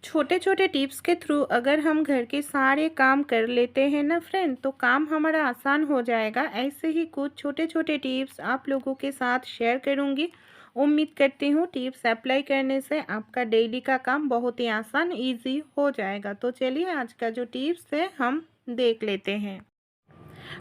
छोटे छोटे टिप्स के थ्रू अगर हम घर के सारे काम कर लेते हैं ना फ्रेंड, तो काम हमारा आसान हो जाएगा। ऐसे ही कुछ छोटे छोटे टिप्स आप लोगों के साथ शेयर करूंगी। उम्मीद करती हूँ टिप्स अप्लाई करने से आपका डेली का काम बहुत ही आसान इजी हो जाएगा। तो चलिए आज का जो टिप्स है हम देख लेते हैं।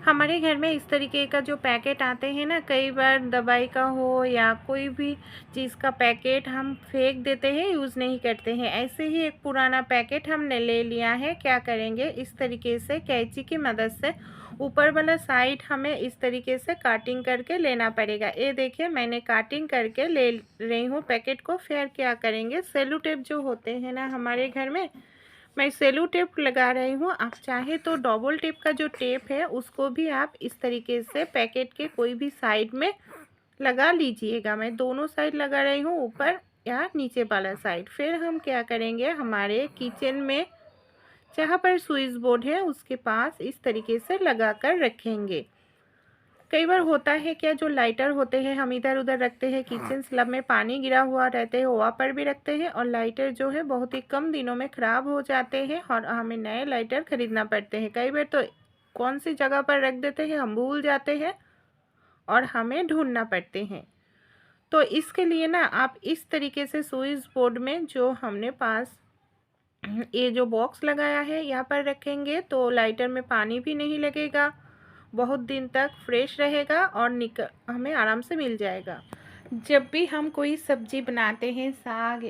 हमारे घर में इस तरीके का जो पैकेट आते हैं ना, कई बार दवाई का हो या कोई भी चीज़ का पैकेट हम फेंक देते हैं, यूज़ नहीं करते हैं। ऐसे ही एक पुराना पैकेट हमने ले लिया है। क्या करेंगे, इस तरीके से कैंची की मदद से ऊपर वाला साइड हमें इस तरीके से काटिंग करके लेना पड़ेगा। ये देखिए मैंने काटिंग करके ले रही हूँ पैकेट को। फिर क्या करेंगे, सेलो टेप जो होते हैं ना हमारे घर में, मैं सेलो टेप लगा रही हूँ। आप चाहे तो डबल टेप का जो टेप है उसको भी आप इस तरीके से पैकेट के कोई भी साइड में लगा लीजिएगा। मैं दोनों साइड लगा रही हूँ, ऊपर या नीचे वाला साइड। फिर हम क्या करेंगे, हमारे किचन में जहाँ पर स्विच बोर्ड है उसके पास इस तरीके से लगा कर रखेंगे। कई बार होता है क्या, जो लाइटर होते हैं हम इधर उधर रखते हैं, किचन स्लैब में पानी गिरा हुआ रहते हैं वहाँ पर भी रखते हैं, और लाइटर जो है बहुत ही कम दिनों में ख़राब हो जाते हैं और हमें नए लाइटर ख़रीदना पड़ते हैं। कई बार तो कौन सी जगह पर रख देते हैं हम भूल जाते हैं और हमें ढूंढना पड़ते हैं। तो इसके लिए ना आप इस तरीके से स्विच बोर्ड में जो हमने पास ये जो बॉक्स लगाया है यहाँ पर रखेंगे, तो लाइटर में पानी भी नहीं लगेगा, बहुत दिन तक फ्रेश रहेगा और हमें आराम से मिल जाएगा। जब भी हम कोई सब्जी बनाते हैं, साग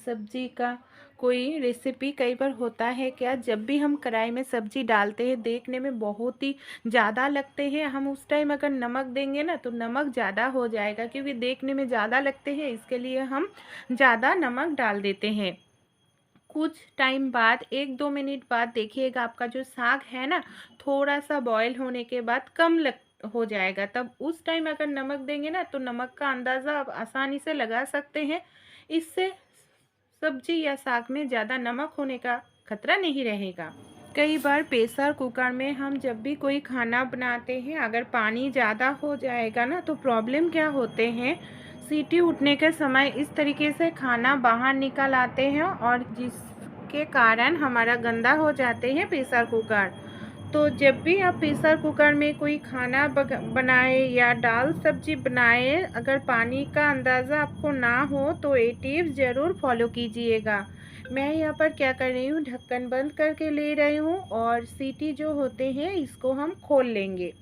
सब्जी का कोई रेसिपी, कई बार होता है क्या, जब भी हम कढ़ाई में सब्जी डालते हैं देखने में बहुत ही ज़्यादा लगते हैं, हम उस टाइम अगर नमक देंगे ना तो नमक ज़्यादा हो जाएगा, क्योंकि देखने में ज़्यादा लगते हैं इसके लिए हम ज़्यादा नमक डाल देते हैं। कुछ टाइम बाद 1-2 मिनट बाद देखिएगा आपका जो साग है ना, थोड़ा सा बॉयल होने के बाद कम लग हो जाएगा। तब उस टाइम अगर नमक देंगे ना तो नमक का अंदाज़ा आप आसानी से लगा सकते हैं। इससे सब्जी या साग में ज़्यादा नमक होने का खतरा नहीं रहेगा। कई बार प्रेशर कुकर में हम जब भी कोई खाना बनाते हैं, अगर पानी ज़्यादा हो जाएगा ना तो प्रॉब्लम क्या होते हैं, सीटी उठने के समय इस तरीके से खाना बाहर निकल आते हैं और जिसके कारण हमारा गंदा हो जाते हैं प्रेशर कुकर। तो जब भी आप प्रेशर कुकर में कोई खाना बनाए या दाल सब्जी बनाए, अगर पानी का अंदाज़ा आपको ना हो तो ये टिप्स ज़रूर फॉलो कीजिएगा। मैं यहाँ पर क्या कर रही हूँ, ढक्कन बंद करके ले रही हूँ और सीटी जो होते हैं इसको हम खोल लेंगे।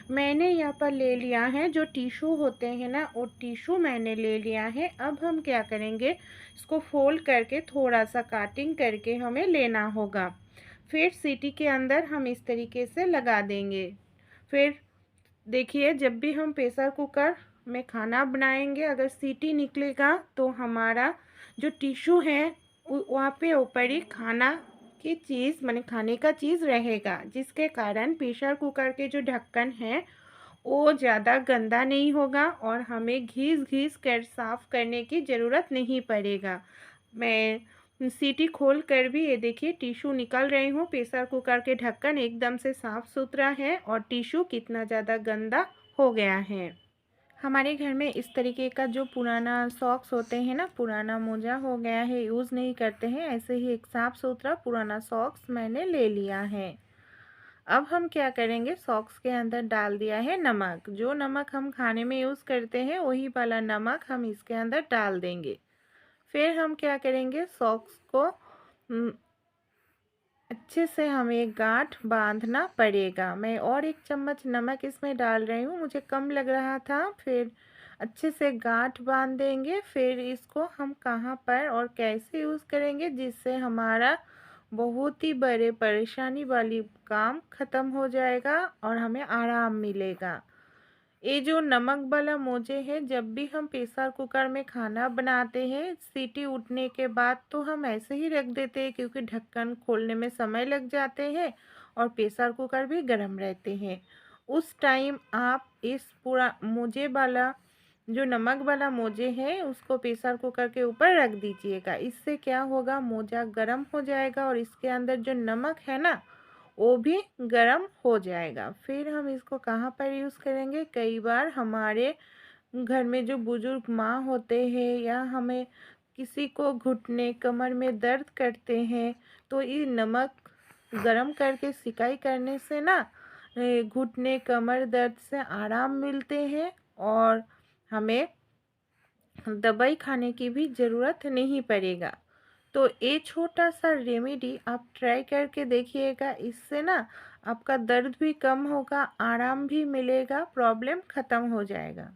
मैंने यहाँ पर ले लिया है जो टिश्यू होते हैं ना, वो टिश्यू मैंने ले लिया है। अब हम क्या करेंगे, इसको फोल्ड करके थोड़ा सा काटिंग करके हमें लेना होगा। फिर सीटी के अंदर हम इस तरीके से लगा देंगे। फिर देखिए, जब भी हम प्रेशर कुकर में खाना बनाएंगे, अगर सीटी निकलेगा तो हमारा जो टिश्यू है वहाँ पे ऊपर ही खाना की चीज़ माने खाने का चीज़ रहेगा, जिसके कारण प्रेशर कुकर के जो ढक्कन है वो ज़्यादा गंदा नहीं होगा और हमें घिस घिस कर साफ़ करने की ज़रूरत नहीं पड़ेगा। मैं सीटी खोल कर भी ये देखिए टिश्यू निकल रही हूँ। प्रेशर कुकर के ढक्कन एकदम से साफ़ सुथरा है और टिश्यू कितना ज़्यादा गंदा हो गया है। हमारे घर में इस तरीके का जो पुराना सॉक्स होते हैं ना, पुराना मोजा हो गया है, यूज़ नहीं करते हैं, ऐसे ही एक साफ़ सुथरा पुराना सॉक्स मैंने ले लिया है। अब हम क्या करेंगे, सॉक्स के अंदर डाल दिया है नमक। जो नमक हम खाने में यूज़ करते हैं वही वाला नमक हम इसके अंदर डाल देंगे। फिर हम क्या करेंगे, सॉक्स को अच्छे से हमें गांठ बांधना पड़ेगा। मैं और 1 चम्मच नमक इसमें डाल रही हूँ, मुझे कम लग रहा था। फिर अच्छे से गांठ बांध देंगे। फिर इसको हम कहाँ पर और कैसे यूज़ करेंगे जिससे हमारा बहुत ही बड़े परेशानी वाली काम ख़त्म हो जाएगा और हमें आराम मिलेगा। ये जो नमक वाला मोजे है, जब भी हम प्रेशर कुकर में खाना बनाते हैं सीटी उठने के बाद तो हम ऐसे ही रख देते हैं, क्योंकि ढक्कन खोलने में समय लग जाते हैं और प्रेशर कुकर भी गर्म रहते हैं। उस टाइम आप इस पूरा मोजे वाला जो नमक वाला मोजे है उसको प्रेशर कुकर के ऊपर रख दीजिएगा। इससे क्या होगा, मोजा गर्म हो जाएगा और इसके अंदर जो नमक है ना वो भी गर्म हो जाएगा। फिर हम इसको कहाँ पर यूज़ करेंगे, कई बार हमारे घर में जो बुज़ुर्ग माँ होते हैं या हमें किसी को घुटने कमर में दर्द करते हैं तो ये नमक गरम करके सिकाई करने से ना घुटने कमर दर्द से आराम मिलते हैं और हमें दवाई खाने की भी ज़रूरत नहीं पड़ेगा। तो ये छोटा सा रेमेडी आप ट्राई करके देखिएगा, इससे ना आपका दर्द भी कम होगा, आराम भी मिलेगा, प्रॉब्लम ख़त्म हो जाएगा।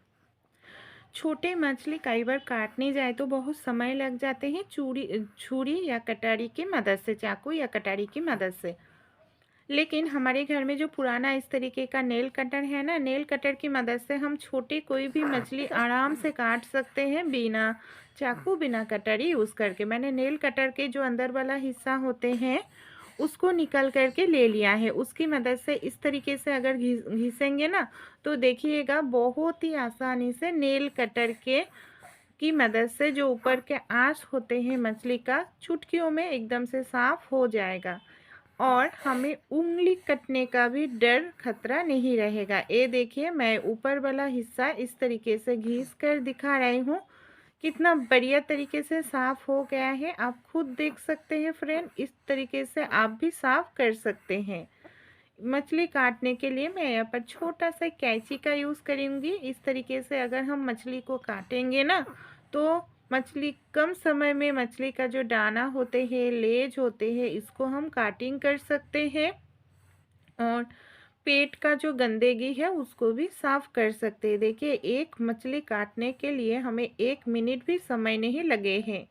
छोटे मछली कई बार काटने जाए तो बहुत समय लग जाते हैं छुरी या कटारी की मदद से, चाकू या कटारी की मदद से। लेकिन हमारे घर में जो पुराना इस तरीके का नेल कटर है ना, नेल कटर की मदद से हम छोटी कोई भी मछली आराम से काट सकते हैं बिना चाकू बिना कटर यूज़ करके। मैंने नेल कटर के जो अंदर वाला हिस्सा होते हैं उसको निकल करके ले लिया है। उसकी मदद से इस तरीके से अगर घिसेंगे ना तो देखिएगा बहुत ही आसानी से नेल कटर के की मदद से जो ऊपर के आँच होते हैं मछली का चुटकियों में एकदम से साफ हो जाएगा और हमें उंगली कटने का भी डर खतरा नहीं रहेगा। ये देखिए मैं ऊपर वाला हिस्सा इस तरीके से घिस कर दिखा रही हूँ, कितना बढ़िया तरीके से साफ़ हो गया है। आप खुद देख सकते हैं फ्रेंड, इस तरीके से आप भी साफ़ कर सकते हैं। मछली काटने के लिए मैं यहाँ पर छोटा सा कैंची का यूज़ करूँगी। इस तरीके से अगर हम मछली को काटेंगे ना तो मछली कम समय में मछली का जो दाना होते हैं लेज होते हैं इसको हम काटिंग कर सकते हैं और पेट का जो गंदगी है उसको भी साफ़ कर सकते हैं। देखिए एक मछली काटने के लिए हमें 1 मिनट भी समय नहीं लगे हैं।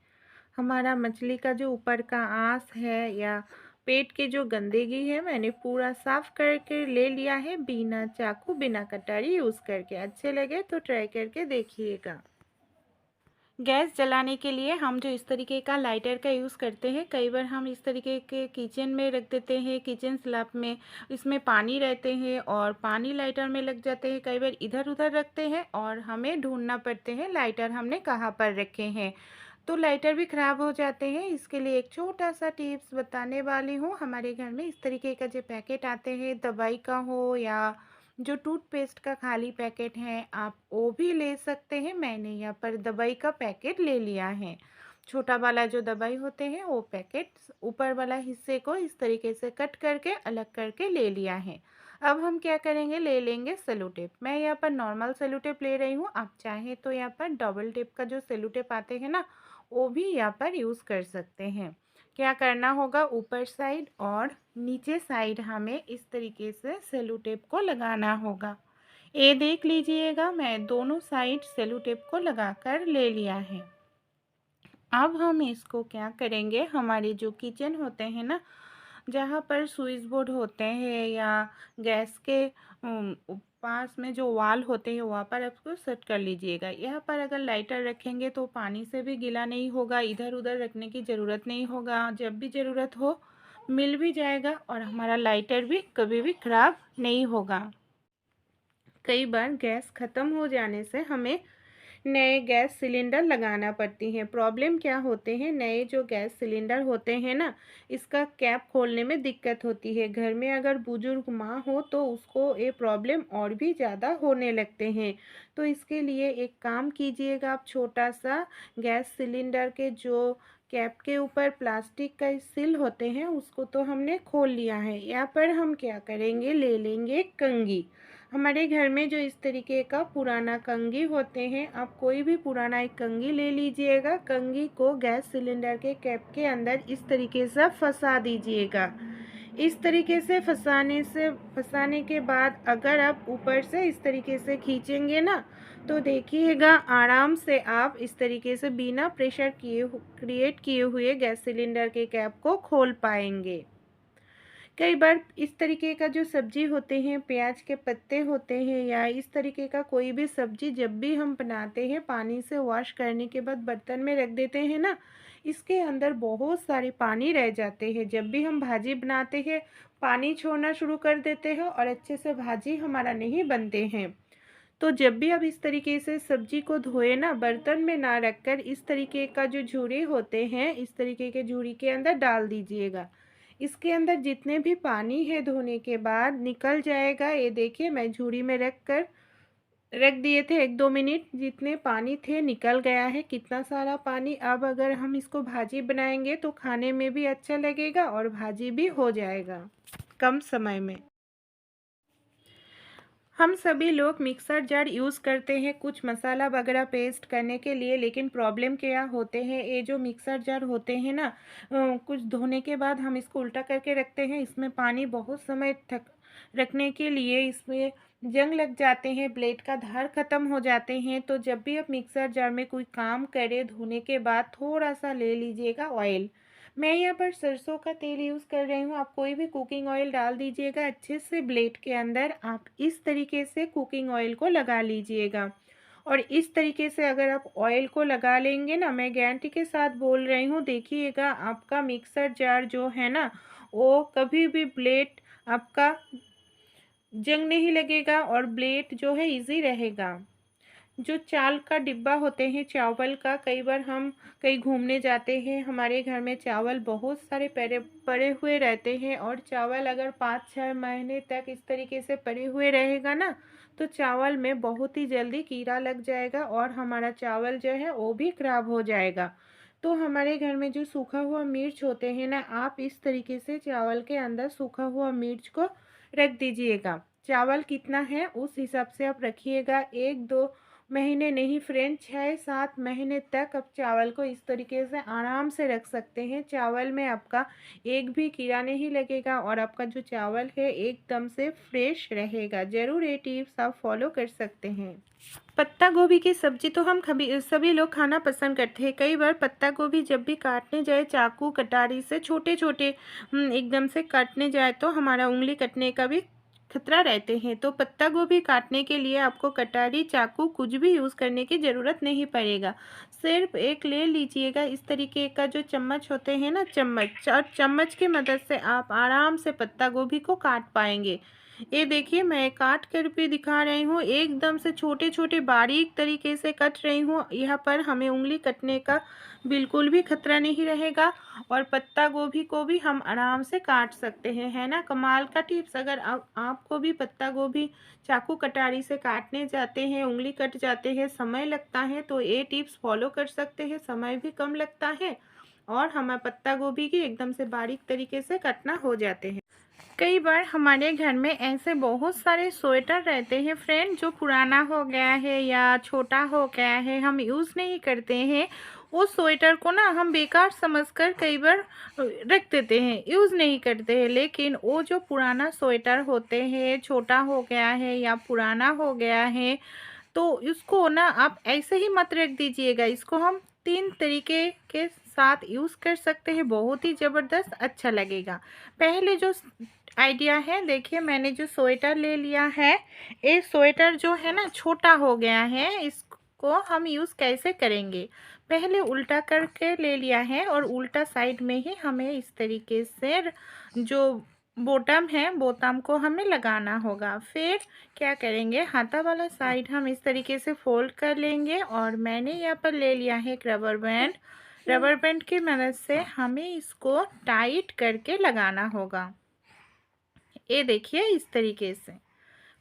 हमारा मछली का जो ऊपर का आँस है या पेट की जो गंदगी है मैंने पूरा साफ़ करके ले लिया है बिना चाकू बिना कटारी यूज़ करके। अच्छे लगे तो ट्राई करके देखिएगा। गैस जलाने के लिए हम जो इस तरीके का लाइटर का यूज़ करते हैं, कई बार हम इस तरीके के किचन में रख देते हैं, किचन स्लैब में इसमें पानी रहते हैं और पानी लाइटर में लग जाते हैं। कई बार इधर उधर रखते हैं और हमें ढूंढना पड़ते हैं लाइटर हमने कहाँ पर रखे हैं, तो लाइटर भी ख़राब हो जाते हैं। इसके लिए एक छोटा सा टिप्स बताने वाली हूँ। हमारे घर में इस तरीके का जो पैकेट आते हैं दवाई का हो या जो टूथपेस्ट का खाली पैकेट है आप वो भी ले सकते हैं। मैंने यहाँ पर दवाई का पैकेट ले लिया है। छोटा वाला जो दवाई होते हैं वो पैकेट ऊपर वाला हिस्से को इस तरीके से कट करके अलग करके ले लिया है। अब हम क्या करेंगे, ले लेंगे सेलो टेप। मैं यहाँ पर नॉर्मल सेलो टेप ले रही हूँ, आप चाहें तो यहाँ पर डबल टेप का जो सेलो टेप आते हैं ना वो भी यहाँ पर यूज़ कर सकते हैं। क्या करना होगा, ऊपर साइड और नीचे साइड हमें इस तरीके से सेलो टेप को लगाना होगा। ये देख लीजिएगा मैं दोनों साइड सेलो टेप को लगाकर ले लिया है। अब हम इसको क्या करेंगे, हमारे जो किचन होते हैं ना जहाँ पर स्विच बोर्ड होते हैं या गैस के पास में जो वाल होते हैं वहाँ पर आपको सेट कर लीजिएगा। यहाँ पर अगर लाइटर रखेंगे तो पानी से भी गीला नहीं होगा, इधर उधर रखने की ज़रूरत नहीं होगा, जब भी ज़रूरत हो मिल भी जाएगा और हमारा लाइटर भी कभी भी ख़राब नहीं होगा। कई बार गैस ख़त्म हो जाने से हमें नए गैस सिलेंडर लगाना पड़ती है। प्रॉब्लम क्या होते हैं, नए जो गैस सिलेंडर होते हैं ना इसका कैप खोलने में दिक्कत होती है। घर में अगर बुजुर्ग माँ हो तो उसको ये प्रॉब्लम और भी ज़्यादा होने लगते हैं। तो इसके लिए एक काम कीजिएगा, आप छोटा सा गैस सिलेंडर के जो कैप के ऊपर प्लास्टिक का सील होते हैं उसको तो हमने खोल लिया है। यहाँ पर हम क्या करेंगे, ले लेंगे कंघी। हमारे घर में जो इस तरीके का पुराना कंघी होते हैं, आप कोई भी पुराना एक कंघी ले लीजिएगा। कंघी को गैस सिलेंडर के कैप के अंदर इस तरीके से फंसा दीजिएगा। इस तरीके से फंसाने के बाद अगर आप ऊपर से इस तरीके से खींचेंगे ना तो देखिएगा आराम से आप इस तरीके से बिना प्रेशर क्रिएट किए हुए गैस सिलेंडर के कैप को खोल पाएंगे। कई बार इस तरीके का जो सब्जी होते हैं, प्याज के पत्ते होते हैं या इस तरीके का कोई भी सब्जी जब भी हम बनाते हैं पानी से वॉश करने के बाद बर्तन में रख देते हैं ना, इसके अंदर बहुत सारे पानी रह जाते हैं। जब भी हम भाजी बनाते हैं पानी छोड़ना शुरू कर देते हैं और अच्छे से भाजी हमारा नहीं बनते हैं। तो जब भी आप इस तरीके से सब्जी को धोए ना बर्तन में ना रखकर इस तरीके का जो झूरे होते हैं इस तरीके के झूरी के अंदर डाल दीजिएगा। इसके अंदर जितने भी पानी है धोने के बाद निकल जाएगा। ये देखिए मैं झूरी में रख कर रख दिए थे 1-2 मिनट, जितने पानी थे निकल गया है कितना सारा पानी। अब अगर हम इसको भाजी बनाएंगे तो खाने में भी अच्छा लगेगा और भाजी भी हो जाएगा कम समय में। हम सभी लोग मिक्सर जार यूज़ करते हैं कुछ मसाला वगैरह पेस्ट करने के लिए, लेकिन प्रॉब्लम क्या होते हैं, ये जो मिक्सर जार होते हैं ना, कुछ धोने के बाद हम इसको उल्टा करके रखते हैं, इसमें पानी बहुत समय तक रखने के लिए इसमें जंग लग जाते हैं, ब्लेड का धार ख़त्म हो जाते हैं। तो जब भी आप मिक्सर जार में कोई काम करें धोने के बाद थोड़ा सा ले लीजिएगा ऑयल। मैं यहाँ पर सरसों का तेल यूज़ कर रही हूँ, आप कोई भी कुकिंग ऑयल डाल दीजिएगा अच्छे से। ब्लेड के अंदर आप इस तरीके से कुकिंग ऑयल को लगा लीजिएगा, और इस तरीके से अगर आप ऑयल को लगा लेंगे ना, मैं गारंटी के साथ बोल रही हूँ, देखिएगा आपका मिक्सर जार जो है ना, वो कभी भी ब्लेड आपका जंग नहीं लगेगा और ब्लेड जो है इजी रहेगा। जो चाल का डिब्बा होते हैं चावल का, कई बार हम कहीं घूमने जाते हैं, हमारे घर में चावल बहुत सारे पड़े पड़े हुए रहते हैं, और चावल अगर 5-6 महीने तक इस तरीके से पड़े हुए रहेगा ना, तो चावल में बहुत ही जल्दी कीड़ा लग जाएगा और हमारा चावल जो है वो भी खराब हो जाएगा। तो हमारे घर में जो सूखा हुआ मिर्च होते हैं ना, आप इस तरीके से चावल के अंदर सूखा हुआ मिर्च को रख दीजिएगा। चावल कितना है उस हिसाब से आप रखिएगा, 1-2 महीने नहीं फ्रेंड, 6-7 महीने तक आप चावल को इस तरीके से आराम से रख सकते हैं। चावल में आपका एक भी कीड़ा नहीं लगेगा और आपका जो चावल है एकदम से फ्रेश रहेगा। ज़रूर ये टिप्स आप फॉलो कर सकते हैं। पत्ता गोभी की सब्ज़ी तो हम सभी लोग खाना पसंद करते हैं। कई बार पत्ता गोभी जब भी काटने जाए चाकू कटारी से छोटे छोटे एकदम से काटने जाए तो हमारा उंगली कटने का भी खतरा रहते हैं। तो पत्ता गोभी काटने के लिए आपको कटारी चाकू कुछ भी यूज़ करने की ज़रूरत नहीं पड़ेगा। सिर्फ एक ले लीजिएगा इस तरीके का जो चम्मच होते हैं ना, चम्मच, और चम्मच की मदद से आप आराम से पत्ता गोभी को काट पाएंगे। ये देखिए मैं काट कर भी दिखा रही हूँ, एकदम से छोटे छोटे बारीक तरीके से कट रही हूँ। यहाँ पर हमें उंगली कटने का बिल्कुल भी खतरा नहीं रहेगा और पत्ता गोभी को भी हम आराम से काट सकते हैं, है ना कमाल का टिप्स। अगर आपको भी पत्ता गोभी चाकू कटारी से काटने जाते हैं, उंगली कट जाते हैं, समय लगता है, तो ये टिप्स फॉलो कर सकते हैं, समय भी कम लगता है और हमें पत्ता गोभी की एकदम से बारीक तरीके से कटना हो जाते हैं। कई बार हमारे घर में ऐसे बहुत सारे स्वेटर रहते हैं फ्रेंड, जो पुराना हो गया है या छोटा हो गया है, हम यूज़ नहीं करते हैं। उस स्वेटर को ना हम बेकार समझकर कई बार रख देते हैं, यूज़ नहीं करते हैं। लेकिन वो जो पुराना स्वेटर होते हैं, छोटा हो गया है या पुराना हो गया है, तो इसको ना आप ऐसे ही मत रख दीजिएगा। इसको हम 3 तरीके के साथ यूज़ कर सकते हैं, बहुत ही ज़बरदस्त अच्छा लगेगा। पहले जो आइडिया है, देखिए मैंने जो स्वेटर ले लिया है, ये स्वेटर जो है ना छोटा हो गया है, इसको हम यूज़ कैसे करेंगे, पहले उल्टा करके ले लिया है और उल्टा साइड में ही हमें इस तरीके से जो बॉटम है बॉटम को हमें लगाना होगा। फिर क्या करेंगे, हाथा वाला साइड हम इस तरीके से फोल्ड कर लेंगे और मैंने यहाँ पर ले लिया है एक रबर बैंड। रबर बैंड की मदद से हमें इसको टाइट करके लगाना होगा, ये देखिए इस तरीके से।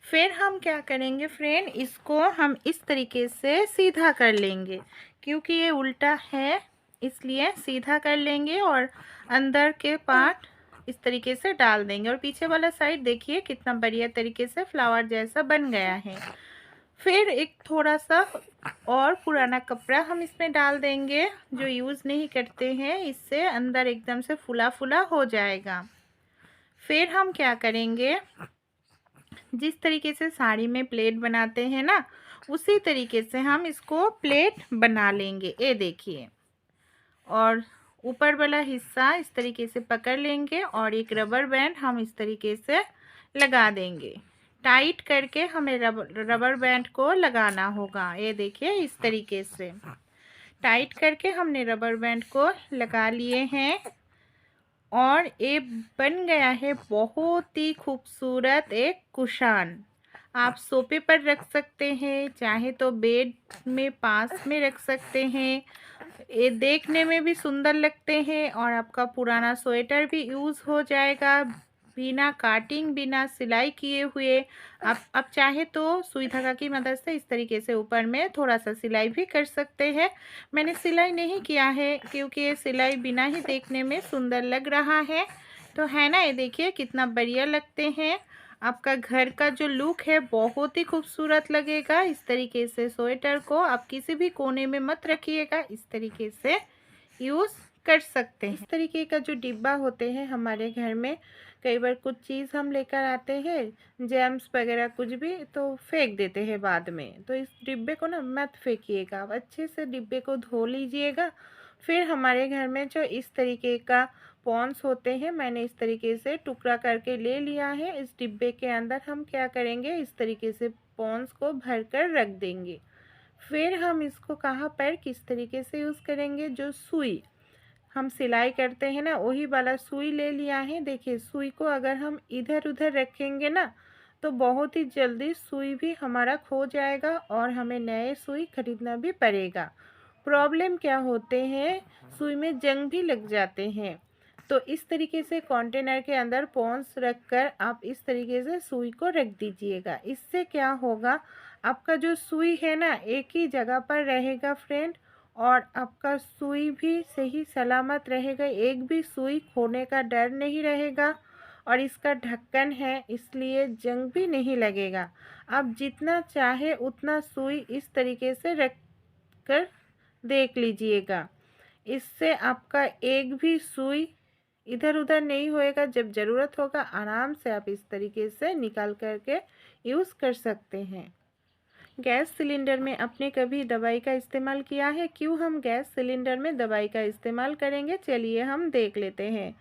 फिर हम क्या करेंगे फ्रेंड, इसको हम इस तरीके से सीधा कर लेंगे, क्योंकि ये उल्टा है इसलिए सीधा कर लेंगे और अंदर के पार्ट इस तरीके से डाल देंगे और पीछे वाला साइड देखिए कितना बढ़िया तरीके से फ्लावर जैसा बन गया है। फिर एक थोड़ा सा और पुराना कपड़ा हम इसमें डाल देंगे जो यूज़ नहीं करते हैं, इससे अंदर एकदम से फुला फुला हो जाएगा। फिर हम क्या करेंगे, जिस तरीके से साड़ी में प्लेट बनाते हैं ना, उसी तरीके से हम इसको प्लेट बना लेंगे, ये देखिए। और ऊपर वाला हिस्सा इस तरीके से पकड़ लेंगे और एक रबर बैंड हम इस तरीके से लगा देंगे। टाइट करके हमें रबर बैंड को लगाना होगा, ये देखिए इस तरीके से टाइट करके हमने रबर बैंड को लगा लिए हैं और ये बन गया है बहुत ही खूबसूरत एक कुशन। आप सोफे पर रख सकते हैं, चाहे तो बेड में पास में रख सकते हैं, ये देखने में भी सुंदर लगते हैं और आपका पुराना स्वेटर भी यूज़ हो जाएगा, बिना काटिंग बिना सिलाई किए हुए आप चाहे तो सुई धागा की मदद से इस तरीके से ऊपर में थोड़ा सा सिलाई भी कर सकते हैं। मैंने सिलाई नहीं किया है क्योंकि ये सिलाई बिना ही देखने में सुंदर लग रहा है। तो है ना, ये देखिए कितना बढ़िया लगते हैं। आपका घर का जो लुक है बहुत ही खूबसूरत लगेगा। इस तरीके से स्वेटर को आप किसी भी कोने में मत रखिएगा, इस तरीके से यूज़ कर सकते हैं। इस तरीके का जो डिब्बा होते हैं हमारे घर में, कई बार कुछ चीज़ हम लेकर आते हैं, जैम्स वगैरह कुछ भी, तो फेंक देते हैं बाद में। तो इस डिब्बे को ना मत फेंकिएगा, आप अच्छे से डिब्बे को धो लीजिएगा। फिर हमारे घर में जो इस तरीके का पॉन्स होते हैं, मैंने इस तरीके से टुकड़ा करके ले लिया है। इस डिब्बे के अंदर हम क्या करेंगे, इस तरीके से पॉन्स को भर कर रख देंगे। फिर हम इसको कहाँ पर किस तरीके से यूज़ करेंगे, जो सुई हम सिलाई करते हैं ना, वही वाला सुई ले लिया है। देखिए सुई को अगर हम इधर उधर रखेंगे ना तो बहुत ही जल्दी सुई भी हमारा खो जाएगा और हमें नए सुई खरीदना भी पड़ेगा। प्रॉब्लम क्या होते हैं, सुई में जंग भी लग जाते हैं। तो इस तरीके से कंटेनर के अंदर पॉन्स रखकर आप इस तरीके से सुई को रख दीजिएगा। इससे क्या होगा, आपका जो सुई है ना एक ही जगह पर रहेगा फ्रेंड, और आपका सुई भी सही सलामत रहेगा, एक भी सुई खोने का डर नहीं रहेगा। और इसका ढक्कन है इसलिए जंग भी नहीं लगेगा। आप जितना चाहे उतना सुई इस तरीके से रख कर देख लीजिएगा। इससे आपका एक भी सुई इधर उधर नहीं होएगा। जब ज़रूरत होगा आराम से आप इस तरीके से निकाल करके यूज़ कर सकते हैं। गैस सिलेंडर में आपने कभी दवाई का इस्तेमाल किया है? क्यों हम गैस सिलेंडर में दवाई का इस्तेमाल करेंगे, चलिए हम देख लेते हैं।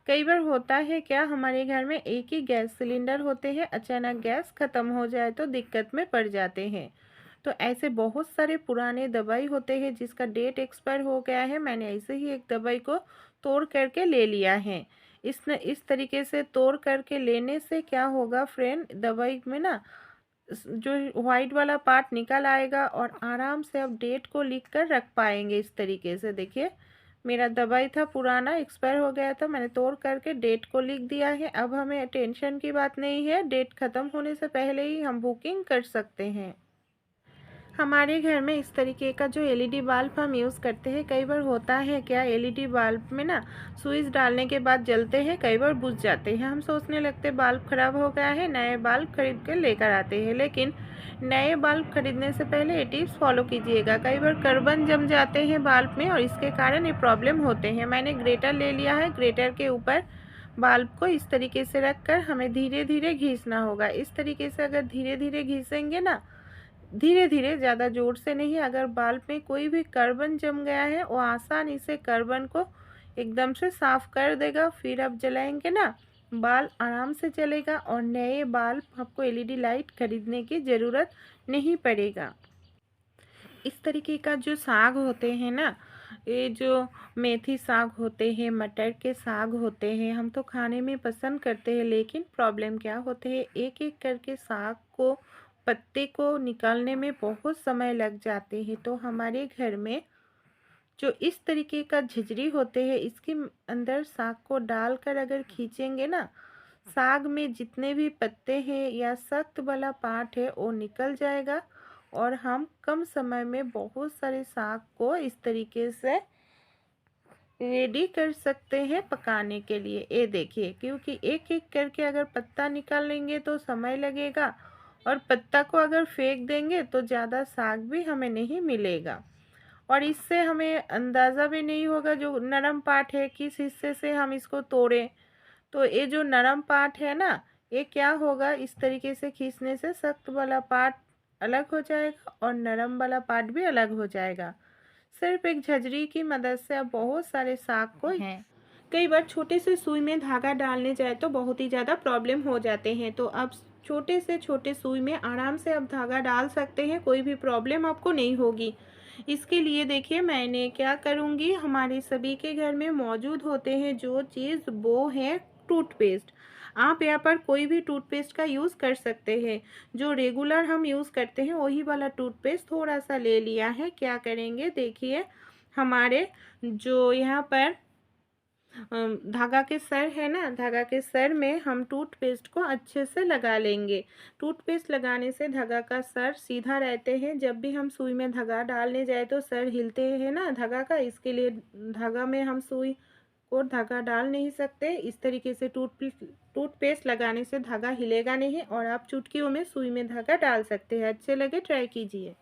कई बार होता है क्या, हमारे घर में एक ही गैस सिलेंडर होते हैं, अचानक गैस ख़त्म हो जाए तो दिक्कत में पड़ जाते हैं। तो ऐसे बहुत सारे पुराने दवाई होते हैं जिसका डेट एक्सपायर हो गया है। मैंने ऐसे ही एक दवाई को तोड़ करके ले लिया है। इस तरीके से तोड़ करके लेने से क्या होगा फ्रेंड, दवाई में ना जो वाइट वाला पार्ट निकल आएगा और आराम से आप डेट को लिख कर रख पाएंगे। इस तरीके से देखिए, मेरा दवाई था पुराना, एक्सपायर हो गया था, मैंने तोड़ करके डेट को लिख दिया है। अब हमें टेंशन की बात नहीं है, डेट ख़त्म होने से पहले ही हम बुकिंग कर सकते हैं। हमारे घर में इस तरीके का जो एलईडी बल्ब हम यूज़ करते हैं, कई बार होता है क्या, एलईडी बल्ब में ना स्विच डालने के बाद जलते हैं, कई बार बुझ जाते हैं। हम सोचने लगते बल्ब ख़राब हो गया है, नए बल्ब खरीद कर लेकर आते हैं। लेकिन नए बल्ब खरीदने से पहले ये टिप्स फॉलो कीजिएगा। कई बार कार्बन जम जाते हैं बल्ब में और इसके कारण ये प्रॉब्लम होते हैं। मैंने ग्रेटर ले लिया है, ग्रेटर के ऊपर बल्ब को इस तरीके से रख कर हमें धीरे धीरे घिसना होगा। इस तरीके से अगर धीरे धीरे घिसेंगे ना, धीरे धीरे, ज़्यादा ज़ोर से नहीं, अगर बल्ब में कोई भी कार्बन जम गया है वो आसानी से कार्बन को एकदम से साफ़ कर देगा। फिर आप जलाएंगे ना, बल्ब आराम से चलेगा और नए बल्ब आपको एलईडी लाइट खरीदने की ज़रूरत नहीं पड़ेगा। इस तरीके का जो साग होते हैं ना, ये जो मेथी साग होते हैं, मटर के साग होते हैं, हम तो खाने में पसंद करते हैं। लेकिन प्रॉब्लम क्या होते हैं, एक एक करके साग को, पत्ते को निकालने में बहुत समय लग जाते हैं। तो हमारे घर में जो इस तरीके का झिझरी होते हैं, इसके अंदर साग को डालकर अगर खींचेंगे ना, साग में जितने भी पत्ते हैं या सख्त वाला पार्ट है वो निकल जाएगा और हम कम समय में बहुत सारे साग को इस तरीके से रेडी कर सकते हैं पकाने के लिए। ये देखिए, क्योंकि एक एक करके अगर पत्ता निकाल लेंगे तो समय लगेगा और पत्ता को अगर फेंक देंगे तो ज़्यादा साग भी हमें नहीं मिलेगा और इससे हमें अंदाज़ा भी नहीं होगा जो नरम पार्ट है किस हिस्से से हम इसको तोड़ें। तो ये जो नरम पार्ट है ना, ये क्या होगा, इस तरीके से खींचने से सख्त वाला पार्ट अलग हो जाएगा और नरम वाला पार्ट भी अलग हो जाएगा। सिर्फ एक झजरी की मदद से आप बहुत सारे साग को हैं। कई बार छोटे से सुई में धागा डालने जाए तो बहुत ही ज़्यादा प्रॉब्लम हो जाते हैं। तो आप छोटे से छोटे सुई में आराम से आप धागा डाल सकते हैं, कोई भी प्रॉब्लम आपको नहीं होगी। इसके लिए देखिए मैंने क्या करूँगी, हमारे सभी के घर में मौजूद होते हैं जो चीज़, वो है टूथपेस्ट। आप यहाँ पर कोई भी टूथपेस्ट का यूज़ कर सकते हैं। जो रेगुलर हम यूज़ करते हैं वही वाला टूथपेस्ट थोड़ा सा ले लिया है। क्या करेंगे देखिए, हमारे जो यहाँ पर धागा के सर है ना, धागा के सर में हम टूथपेस्ट को अच्छे से लगा लेंगे। टूथपेस्ट लगाने से धागा का सर सीधा रहते हैं। जब भी हम सुई में धागा डालने जाए तो सर हिलते हैं ना धागा का, इसके लिए धागा में हम सुई को धागा डाल नहीं सकते। इस तरीके से टूथपेस्ट लगाने से धागा हिलेगा नहीं और आप चुटकियों में सुई में धागा डाल सकते हैं। अच्छे लगे ट्राई कीजिए।